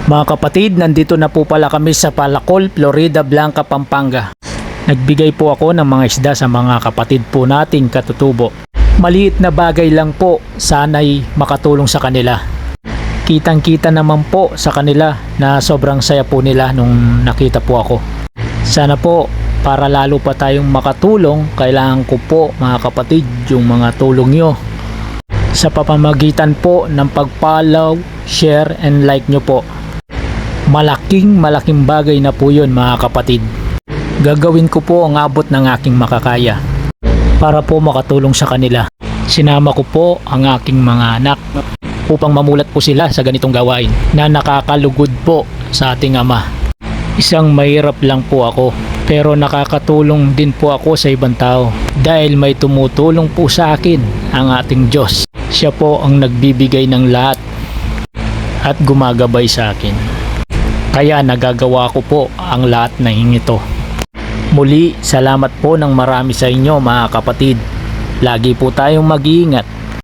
Mga kapatid, nandito na po pala kami sa Palacol, Florida Blanca, Pampanga. Nagbigay po ako ng mga isda sa mga kapatid po nating katutubo. Maliit na bagay lang po, sana'y makatulong sa kanila. Kitang-kita naman po sa kanila na sobrang saya po nila nung nakita po ako. Sana po, para lalo pa tayong makatulong, kailangan ko po mga kapatid yung mga tulong nyo. Sa pamamagitan po ng pag-follow, share, and like nyo po. Malaking bagay na po yun mga kapatid. Gagawin ko po ang abot ng aking makakaya para po makatulong sa kanila. Sinama ko po ang aking mga anak upang mamulat po sila sa ganitong gawain na nakakalugod po sa ating Ama. Isang mahirap lang po ako, pero nakakatulong din po ako sa ibang tao dahil may tumutulong po sa akin, ang ating Diyos. Siya po ang nagbibigay ng lahat at gumagabay sa akin. Kaya nagagawa ko po ang lahat ng ito. Muli, salamat po ng marami sa inyo mga kapatid. Lagi po tayong mag-iingat.